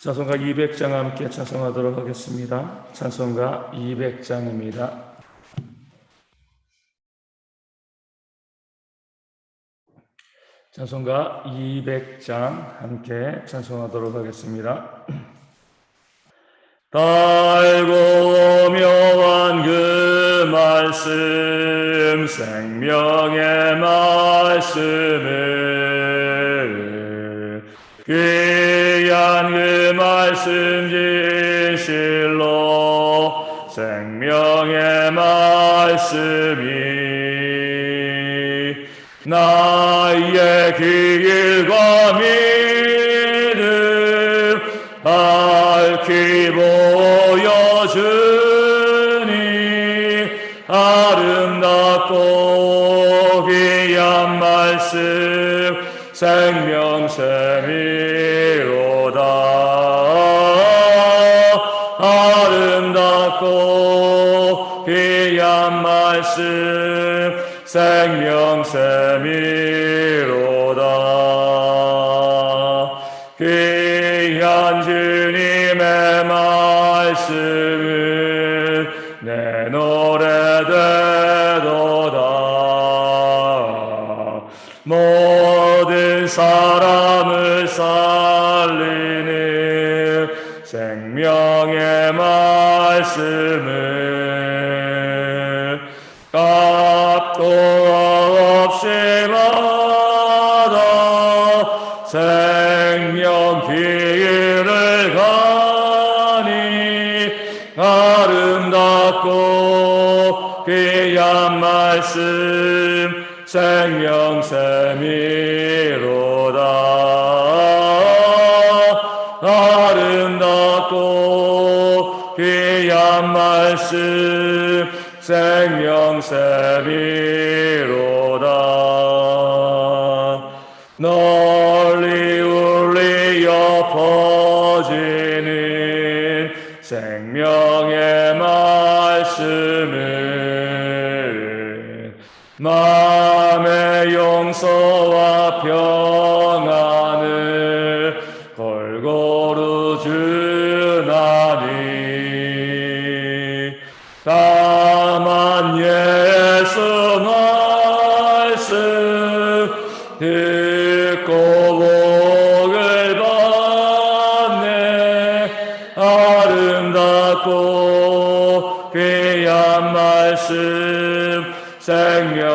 찬송가 200장 함께 찬송하도록 하겠습니다. 찬송가 200장입니다. 찬송가 200장 함께 찬송하도록 하겠습니다. 달고 묘한 그 말씀, 생명의 말씀을, 귀한 그 말씀 진실로 생명의 말씀이 나의 길과 믿음 밝히 보여주니 아름답고 귀한 말씀 생명샘이로다. 아름답고 귀한 말씀 생명샘이로다. 귀한 주님의 말씀은 내 노래 되도다. 모든 사람을 살리는 생명의 말씀을 값도 없이 받아 생명 길을 가니 아름답고 귀한 말씀 생명샘이로다. 아름답고 귀한 말씀 생명샘이로다. 널리 울리어 퍼지는 생명의 말씀을 마음의 용서와 평안을 골고루 주나니 다만 예수 말씀 듣고 복을 받네. 아름답고 귀한 말씀 생명샘이로다.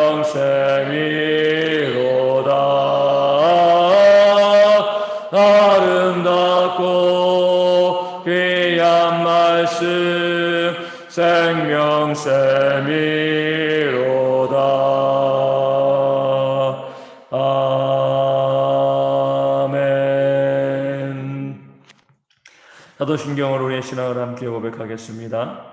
아름답고 귀한 말씀 생명샘이로다. 아멘. 사도신경으로 우리의 신앙을 함께 고백하겠습니다.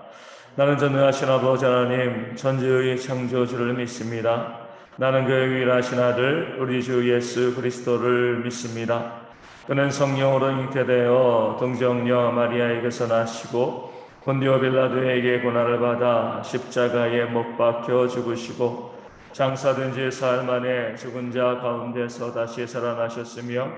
나는 전능하신 아버지 하나님 전지의 창조주를 믿습니다. 나는 그의 유일하신 아들 우리 주 예수 그리스도를 믿습니다. 그는 성령으로 잉태되어 동정녀 마리아에게서 나시고 본디오 빌라도에게 고난을 받아 십자가에 못 박혀 죽으시고 장사된 지 사흘 만에 죽은 자 가운데서 다시 살아나셨으며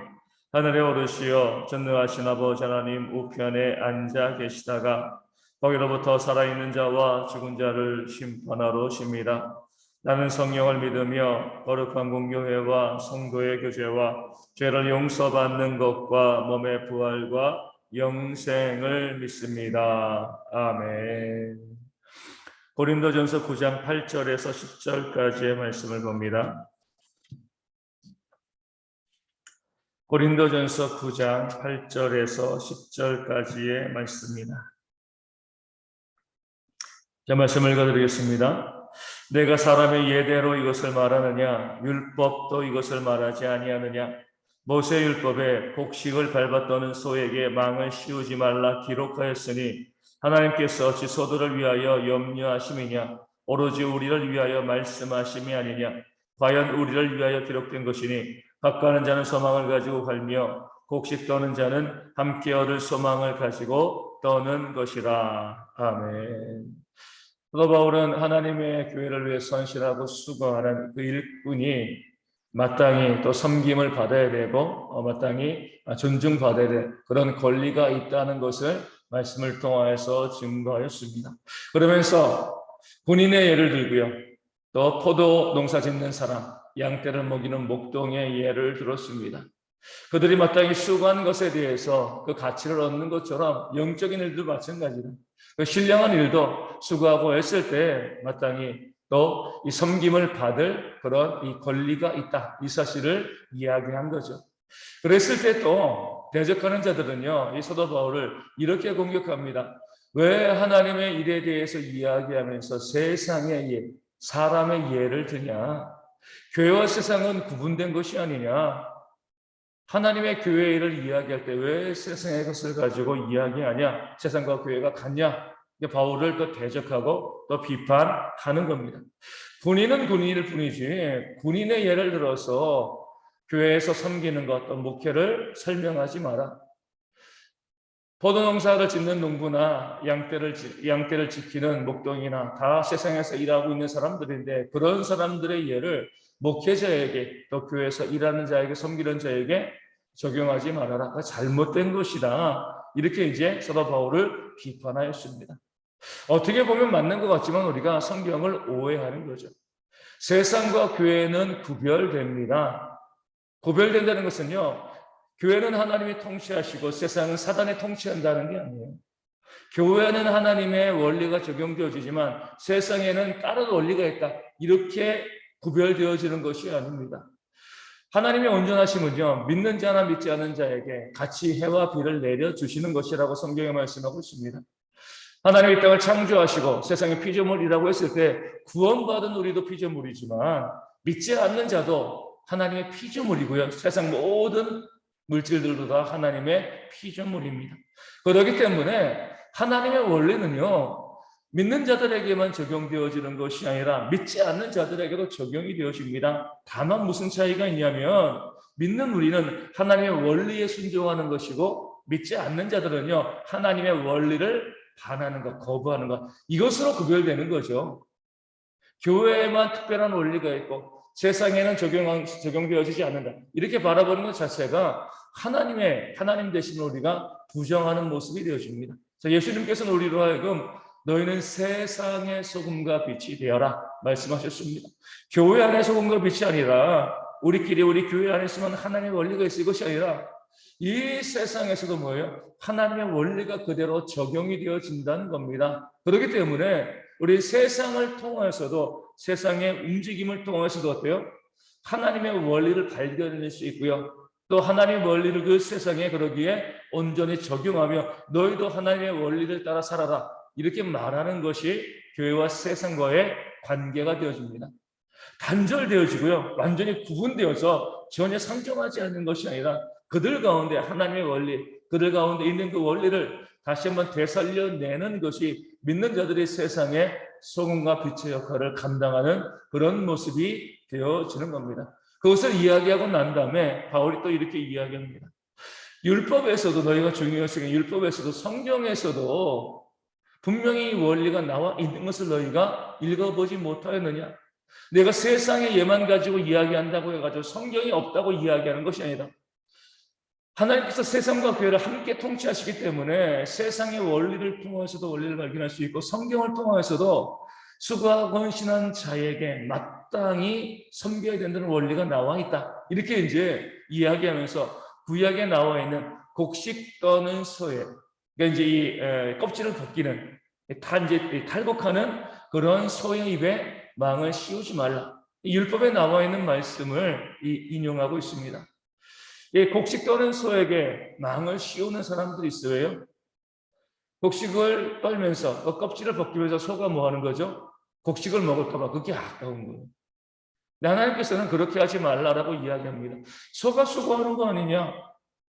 하늘에 오르시어 전능하신 아버지 하나님 우편에 앉아 계시다가 거기로부터 살아있는 자와 죽은 자를 심판하러 오십니다. 나는 성령을 믿으며 거룩한 공교회와 성도의 교제와 죄를 용서받는 것과 몸의 부활과 영생을 믿습니다. 아멘. 고린도전서 9장 8절에서 10절까지의 말씀을 봅니다. 고린도전서 9장 8절에서 10절까지의 말씀입니다. 자, 말씀을 읽어드리겠습니다. 내가 사람의 예대로 이것을 말하느냐? 율법도 이것을 말하지 아니하느냐? 모세 율법에 곡식을 밟아 떠는 소에게 망을 씌우지 말라 기록하였으니 하나님께서 어찌 소들을 위하여 염려하심이냐? 오로지 우리를 위하여 말씀하심이 아니냐? 과연 우리를 위하여 기록된 것이니 각가는 자는 소망을 가지고 갈며 곡식 떠는 자는 함께 얻을 소망을 가지고 떠는 것이라. 아멘. 사도 바울은 하나님의 교회를 위해 헌신하고 수고하는 그 일꾼이 마땅히 또 섬김을 받아야 되고 마땅히 존중받아야 될 그런 권리가 있다는 것을 말씀을 통하여서 증거하였습니다. 그러면서 군인의 예를 들고요. 또 포도 농사 짓는 사람, 양떼를 먹이는 목동의 예를 들었습니다. 그들이 마땅히 수고한 것에 대해서 그 가치를 얻는 것처럼 영적인 일도 마찬가지로 그 신령한 일도 수고하고 했을 때 마땅히 또 이 섬김을 받을 그런 이 권리가 있다. 이 사실을 이야기한 거죠. 그랬을 때 또 대적하는 자들은요, 이 사도 바울을 이렇게 공격합니다. 왜 하나님의 일에 대해서 이야기하면서 세상의 예, 사람의 예를 드냐? 교회와 세상은 구분된 것이 아니냐? 하나님의 교회 일을 이야기할 때 왜 세상의 것을 가지고 이야기하냐? 세상과 교회가 같냐? 바울을 또 대적하고 또 비판하는 겁니다. 군인은 군인일 뿐이지 군인의 예를 들어서 교회에서 섬기는 것, 또 목회를 설명하지 마라. 포도농사를 짓는 농부나 양떼를 지키는 목동이나 다 세상에서 일하고 있는 사람들인데 그런 사람들의 예를 목회자에게 또 교회에서 일하는 자에게 섬기는 자에게 적용하지 말아라. 잘못된 것이다. 이렇게 이제 사도 바울을 비판하였습니다. 어떻게 보면 맞는 것 같지만 우리가 성경을 오해하는 거죠. 세상과 교회는 구별됩니다. 구별된다는 것은요, 교회는 하나님이 통치하시고 세상은 사단이 통치한다는 게 아니에요. 교회는 하나님의 원리가 적용되어지지만 세상에는 다른 원리가 있다. 이렇게 구별되어지는 것이 아닙니다. 하나님의 온전하심은요, 믿는 자나 믿지 않는 자에게 같이 해와 비를 내려주시는 것이라고 성경에 말씀하고 있습니다. 하나님이 이 땅을 창조하시고 세상에 피조물이라고 했을 때 구원받은 우리도 피조물이지만 믿지 않는 자도 하나님의 피조물이고요. 세상 모든 물질들도 다 하나님의 피조물입니다. 그렇기 때문에 하나님의 원리는요, 믿는 자들에게만 적용되어지는 것이 아니라 믿지 않는 자들에게도 적용이 되어집니다. 다만 무슨 차이가 있냐면 믿는 우리는 하나님의 원리에 순종하는 것이고 믿지 않는 자들은요, 하나님의 원리를 반하는 것, 거부하는 것, 이것으로 구별되는 거죠. 교회에만 특별한 원리가 있고 세상에는 적용되어지지 않는다. 이렇게 바라보는 것 자체가 하나님 대신 우리가 부정하는 모습이 되어집니다. 예수님께서는 우리로 하여금 너희는 세상의 소금과 빛이 되어라 말씀하셨습니다. 교회 안에 소금과 빛이 아니라 우리 교회 안에서만 하나님의 원리가 있을 것이 아니라 이 세상에서도 뭐예요? 하나님의 원리가 그대로 적용이 되어진다는 겁니다. 그렇기 때문에 우리 세상을 통해서도 세상의 움직임을 통해서도 어때요? 하나님의 원리를 발견할 수 있고요. 또 하나님의 원리를 그 세상에 그러기에 온전히 적용하며 너희도 하나님의 원리를 따라 살아라. 이렇게 말하는 것이 교회와 세상과의 관계가 되어집니다. 단절되어지고요. 완전히 구분되어서 전혀 상정하지 않는 것이 아니라 그들 가운데 하나님의 원리, 그들 가운데 있는 그 원리를 다시 한번 되살려내는 것이 믿는 자들이 세상에 소금과 빛의 역할을 감당하는 그런 모습이 되어지는 겁니다. 그것을 이야기하고 난 다음에 바울이 또 이렇게 이야기합니다. 율법에서도 너희가 중요했으니 율법에서도 성경에서도 분명히 원리가 나와 있는 것을 너희가 읽어보지 못하였느냐? 내가 세상의 예만 가지고 이야기한다고 해가지고 성경이 없다고 이야기하는 것이 아니라 하나님께서 세상과 교회를 함께 통치하시기 때문에 세상의 원리를 통해서도 원리를 발견할 수 있고 성경을 통해서도 수고하고 헌신한 자에게 마땅히 섬겨야 된다는 원리가 나와 있다. 이렇게 이제 이야기하면서 구약에 나와 있는 곡식 떠는 소에, 그러니까 이제 이 껍질을 벗기는 이제 탈곡하는 그런 소의 입에 망을 씌우지 말라. 율법에 나와 있는 말씀을 인용하고 있습니다. 곡식 떠는 소에게 망을 씌우는 사람들이 있어요. 곡식을 떨면서 껍질을 벗기면서 소가 뭐 하는 거죠? 곡식을 먹을까 봐 그게 아까운 거예요. 하나님께서는 그렇게 하지 말라라고 이야기합니다. 소가 수고하는 거 아니냐?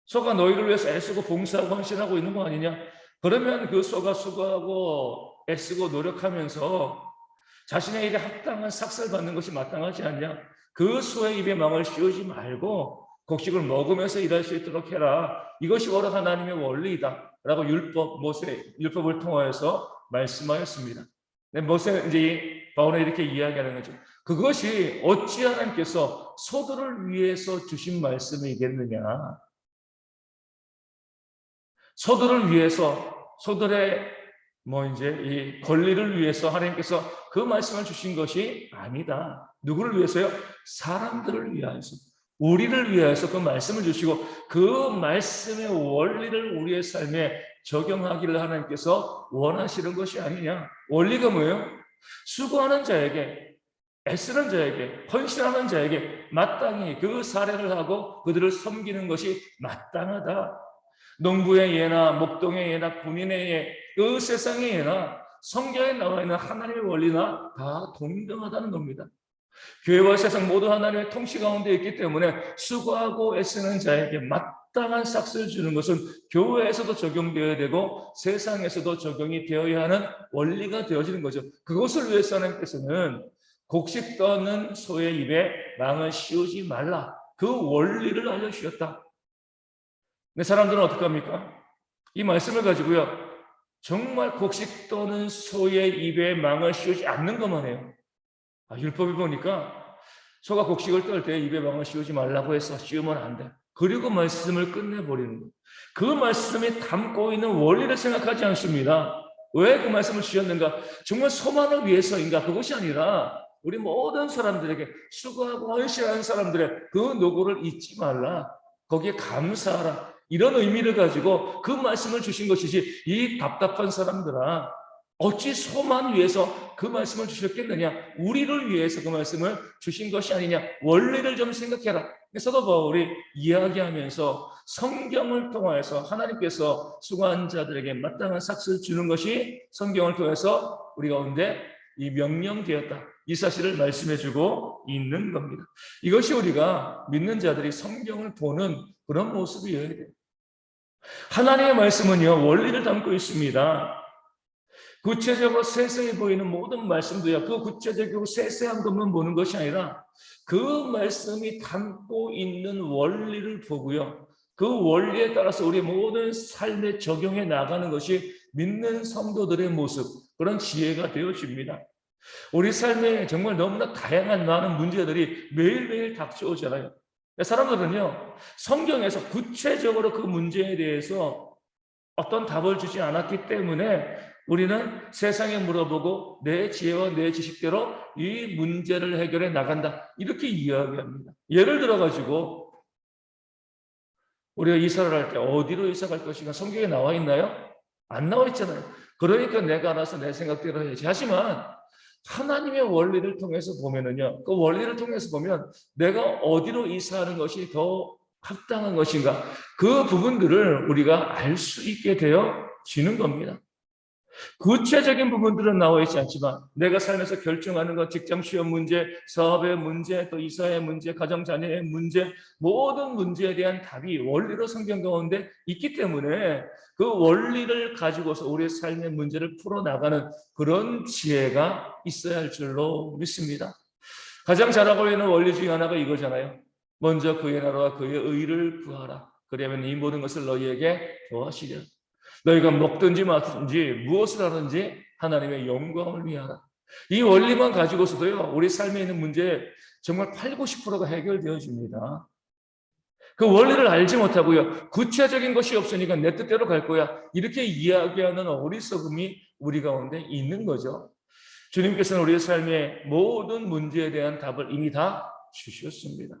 소가 너희를 위해서 애쓰고 봉사하고 헌신하고 있는 거 아니냐? 그러면 그 소가 수고하고 애쓰고 노력하면서 자신의 일에 합당한 삭살 받는 것이 마땅하지 않냐? 그 소의 입에 망을 씌우지 말고 곡식을 먹으면서 일할 수 있도록 해라. 이것이 바로 하나님의 원리이다. 라고 율법을 통하여서 말씀하였습니다. 모세 이제 바울은 이렇게 이야기하는 거죠. 그것이 어찌 하나님께서 소들을 위해서 주신 말씀이겠느냐. 소들을 위해서, 소들의 이 권리를 위해서 하나님께서 그 말씀을 주신 것이 아니다. 누구를 위해서요? 사람들을 위하여서, 우리를 위하여서 그 말씀을 주시고 그 말씀의 원리를 우리의 삶에 적용하기를 하나님께서 원하시는 것이 아니냐. 원리가 뭐예요? 수고하는 자에게, 애쓰는 자에게, 헌신하는 자에게 마땅히 그 사례를 하고 그들을 섬기는 것이 마땅하다. 농부의 예나 목동의 예나 군인의 예, 그 세상의 예나 성경에 나와 있는 하나님의 원리나 다 동등하다는 겁니다. 교회와 세상 모두 하나님의 통치 가운데 있기 때문에 수고하고 애쓰는 자에게 마땅한 삭스를 주는 것은 교회에서도 적용되어야 되고 세상에서도 적용이 되어야 하는 원리가 되어지는 거죠. 그것을 위해서 하나님께서는 곡식 떠는 소의 입에 망을 씌우지 말라. 그 원리를 알려주셨다. 근데 사람들은 어떻게 합니까? 이 말씀을 가지고요, 정말 곡식 떠는 소의 입에 망을 씌우지 않는 것만 해요. 율법에 보니까 소가 곡식을 떨 때 입에 망을 씌우지 말라고 해서 씌우면 안 돼. 그리고 말씀을 끝내버리는 거예요. 그 말씀이 담고 있는 원리를 생각하지 않습니다. 왜 그 말씀을 주셨는가? 정말 소만을 위해서인가? 그것이 아니라 우리 모든 사람들에게, 수고하고 헌신하는 사람들의 그 노고를 잊지 말라. 거기에 감사하라. 이런 의미를 가지고 그 말씀을 주신 것이지, 이 답답한 사람들아, 어찌 소만 위해서 그 말씀을 주셨겠느냐? 우리를 위해서 그 말씀을 주신 것이 아니냐? 원리를 좀 생각해라. 사도 바울이 이야기하면서 성경을 통해서 하나님께서 수고한 자들에게 마땅한 삭스를 주는 것이 성경을 통해서 우리 가운데 이 명령되었다. 이 사실을 말씀해주고 있는 겁니다. 이것이 우리가 믿는 자들이 성경을 보는 그런 모습이어야 돼요. 하나님의 말씀은요, 원리를 담고 있습니다. 구체적으로 세세해 보이는 모든 말씀도요, 그 구체적이고 세세한 것만 보는 것이 아니라 그 말씀이 담고 있는 원리를 보고요, 그 원리에 따라서 우리 모든 삶에 적용해 나가는 것이 믿는 성도들의 모습, 그런 지혜가 되어집니다. 우리 삶에 정말 너무나 다양한 많은 문제들이 매일매일 닥쳐오잖아요. 사람들은요, 성경에서 구체적으로 그 문제에 대해서 어떤 답을 주지 않았기 때문에 우리는 세상에 물어보고 내 지혜와 내 지식대로 이 문제를 해결해 나간다, 이렇게 이야기합니다. 예를 들어가지고 우리가 이사를 할 때 어디로 이사 갈 것인가 성경에 나와 있나요? 안 나와 있잖아요. 그러니까 내가 알아서 내 생각대로 해야지. 하지만 하나님의 원리를 통해서 보면은요, 그 원리를 통해서 보면 내가 어디로 이사하는 것이 더 합당한 것인가, 그 부분들을 우리가 알 수 있게 되어지는 겁니다. 구체적인 부분들은 나와 있지 않지만 내가 살면서 결정하는 것, 직장 시험 문제, 사업의 문제, 또 이사의 문제, 가정 자녀의 문제, 모든 문제에 대한 답이 원리로 성경 가운데 있기 때문에 그 원리를 가지고서 우리의 삶의 문제를 풀어나가는 그런 지혜가 있어야 할 줄로 믿습니다. 가장 잘 알고 있는 원리 중에 하나가 이거잖아요. 먼저 그의 나라와 그의 의를 구하라. 그러면 이 모든 것을 너희에게 더하시리라. 너희가 먹든지 마든지 무엇을 하든지 하나님의 영광을 위하라. 이 원리만 가지고서도요, 우리 삶에 있는 문제 정말 8, 90%가 해결되어집니다. 그 원리를 알지 못하고요, 구체적인 것이 없으니까 내 뜻대로 갈 거야, 이렇게 이야기하는 어리석음이 우리 가운데 있는 거죠. 주님께서는 우리의 삶의 모든 문제에 대한 답을 이미 다 주셨습니다.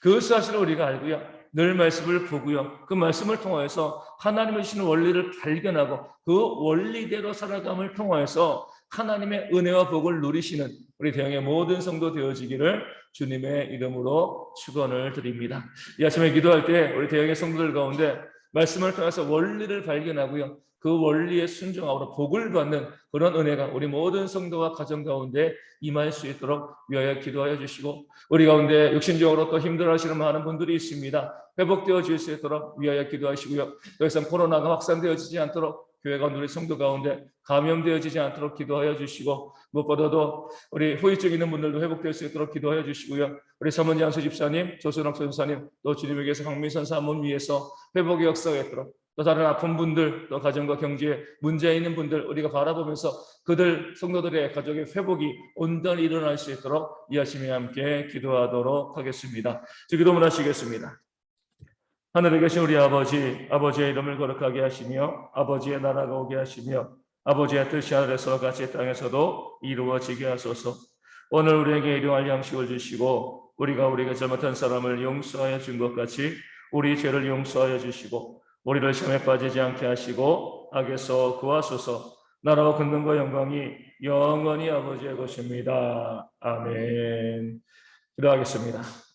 그 사실을 우리가 알고요, 늘 말씀을 보고요, 그 말씀을 통해서 하나님의 주시는 원리를 발견하고 그 원리대로 살아감을 통해서 하나님의 은혜와 복을 누리시는 우리 대형의 모든 성도 되어지기를 주님의 이름으로 축원을 드립니다. 이 아침에 기도할 때 우리 대형의 성도들 가운데 말씀을 통해서 원리를 발견하고요, 그 원리에 순종하고 복을 받는 그런 은혜가 우리 모든 성도와 가정 가운데 임할 수 있도록 위하여 기도하여 주시고, 우리 가운데 육신적으로 또 힘들어하시는 많은 분들이 있습니다. 회복되어질 수 있도록 위하여 기도하시고요, 더 이상 코로나가 확산되어지지 않도록 교회가 우리 성도 가운데 감염되어지지 않도록 기도하여 주시고, 무엇보다도 우리 후유증 있는 분들도 회복될 수 있도록 기도하여 주시고요, 우리 서문지 양수 집사님, 조순옥 선사님, 또 주님에게서 황민선 사모님 위해서 회복의 역사가 있도록, 또 다른 아픈 분들, 또 가정과 경제에 문제 있는 분들 우리가 바라보면서 그들 성도들의 가족의 회복이 온전히 일어날 수 있도록 열심히 함께 기도하도록 하겠습니다. 기도문 하시겠습니다. 하늘에 계신 우리 아버지, 아버지의 이름을 거룩하게 하시며 아버지의 나라가 오게 하시며 아버지의 뜻이 하늘에서 같이 땅에서도 이루어지게 하소서. 오늘 우리에게 일용할 양식을 주시고 우리가 잘못한 사람을 용서하여 준 것 같이 우리 죄를 용서하여 주시고 우리를 시험에 빠지지 않게 하시고 악에서 구하소서. 나라와 권능과 영광이 영원히 아버지의 것입니다. 아멘. 기도하겠습니다.